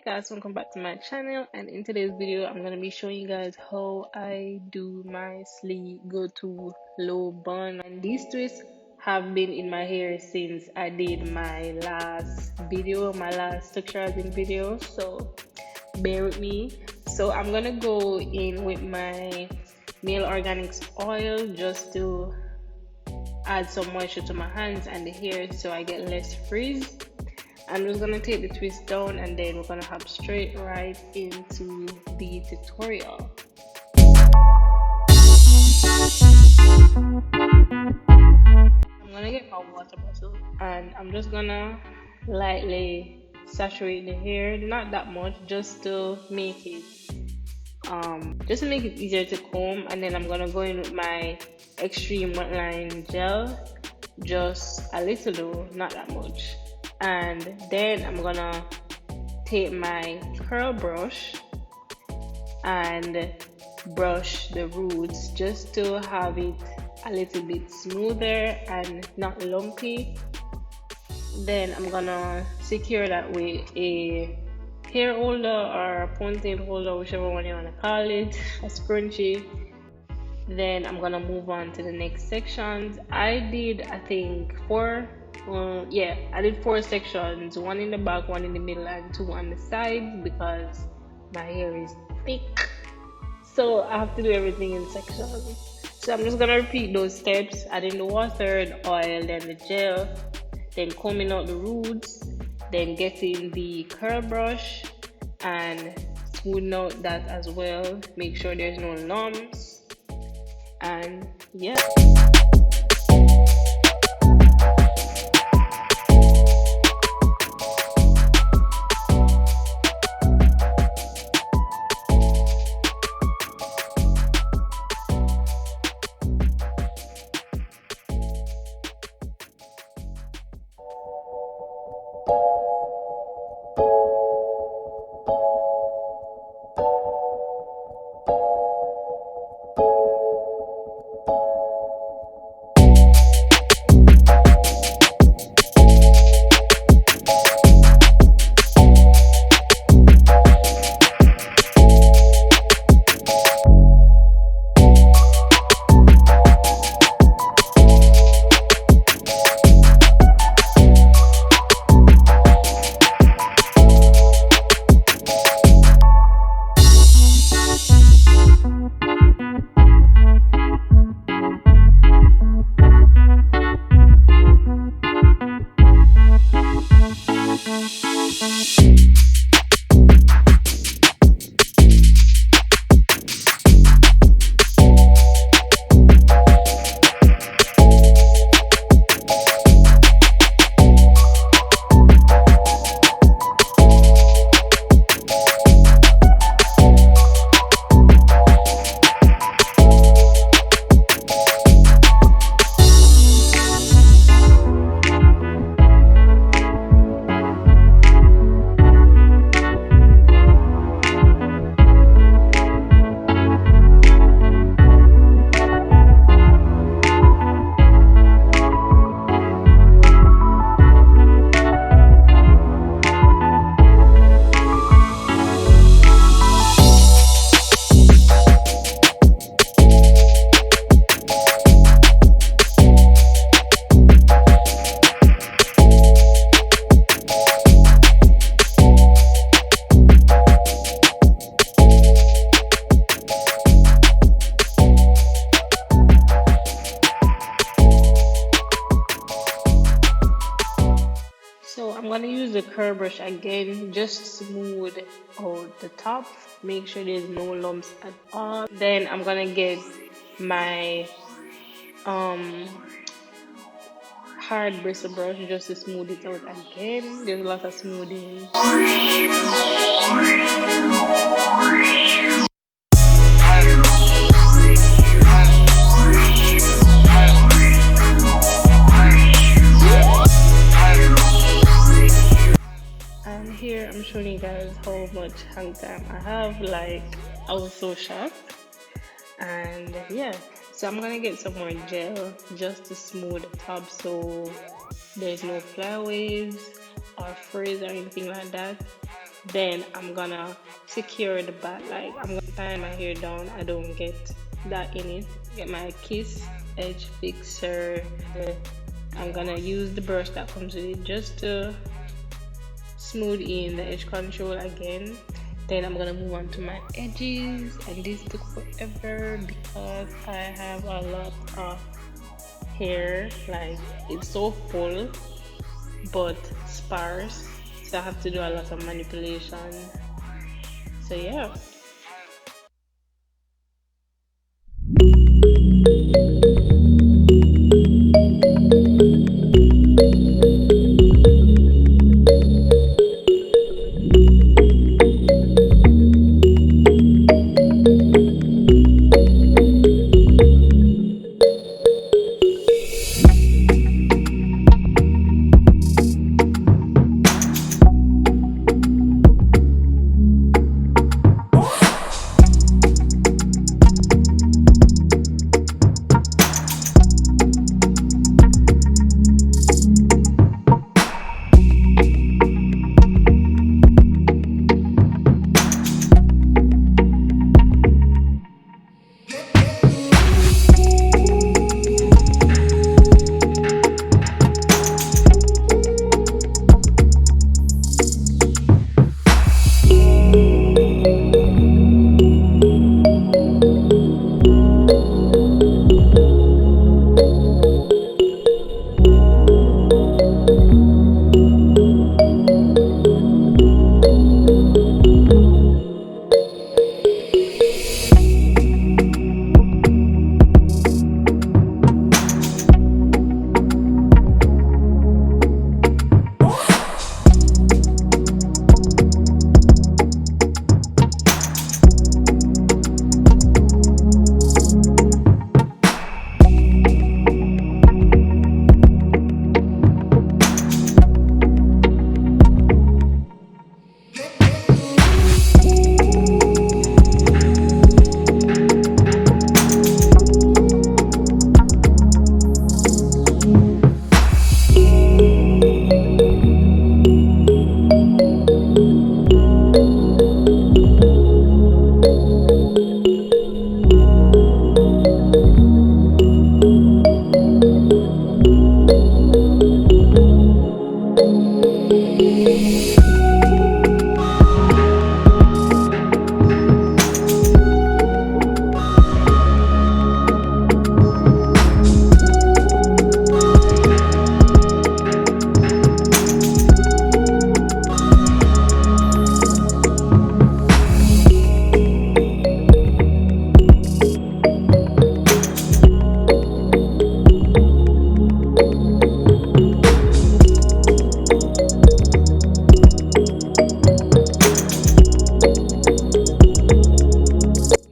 guys, welcome back to my channel, and in today's video I'm going to be showing you guys how I do my sleek go to low bun. And these twists have been in my hair since I did my last texturizing video, so bear with me. So I'm gonna go in with my nail organics oil just to add some moisture to my hands and the hair so I get less frizz. I'm just gonna take the twist down and then we're gonna hop straight right into the tutorial. I'm gonna get my water bottle and I'm just gonna lightly saturate the hair, not that much, just to make it easier to comb. And then I'm gonna go in with my extreme wet line gel, just a little though, not that much. And then I'm gonna take my curl brush and brush the roots just to have it a little bit smoother and not lumpy. Then I'm gonna secure that with a hair holder or a ponytail holder, whichever one you want to call it, a scrunchie. Then I'm gonna move on to the next sections. I did, I think, I did 4 sections, 1 in the back, 1 in the middle, and 2 on the sides because my hair is thick, so I have to do everything in sections. So I'm just gonna repeat those steps: adding the water, the oil, then the gel, then combing out the roots, then getting the curl brush and smoothing out that as well. Make sure there's no lumps, and yeah. So I'm gonna use the curl brush again just to smooth out the top, make sure there's no lumps at all. Then I'm gonna get my hard bristle brush just to smooth it out again. There's a lot of smoothing. Here I'm showing you guys how much hang time I have. Like, I was so shocked. And yeah, so I'm gonna get some more gel just to smooth the top so there's no flyaways or frizz or anything like that. Then I'm gonna secure the back, like I'm gonna tie my hair down, I don't get that in it. Get my kiss edge fixer. I'm gonna use the brush that comes with it just to smooth in the edge control again. Then I'm gonna move on to my edges, and this took forever because I have a lot of hair, like it's so full but sparse, so I have to do a lot of manipulation. So yeah.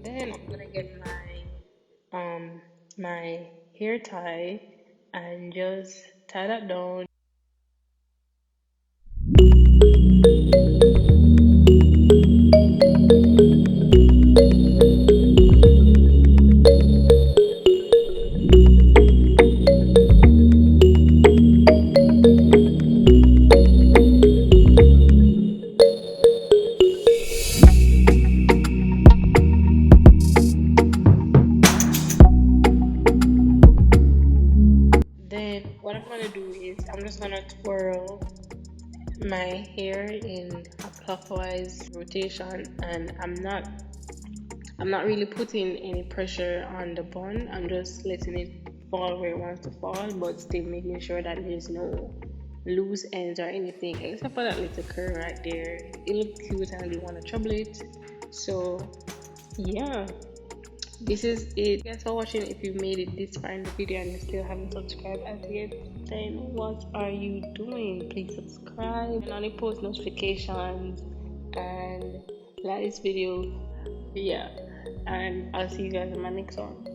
Then I'm gonna get my hair tie and just tie that down. Then what I'm gonna do is I'm just gonna twirl my hair in a clockwise rotation, and I'm not really putting any pressure on the bun. I'm just letting it fall where it wants to fall, but still making sure that there's no loose ends or anything, except for that little curl right there. It looks cute and I didn't want to trouble it. So yeah, this is it. Thanks for watching. If you made it this far in the video and you still haven't subscribed as yet, then what are you doing? Please subscribe and only post notifications and like this video. Yeah, and I'll see you guys in my next one.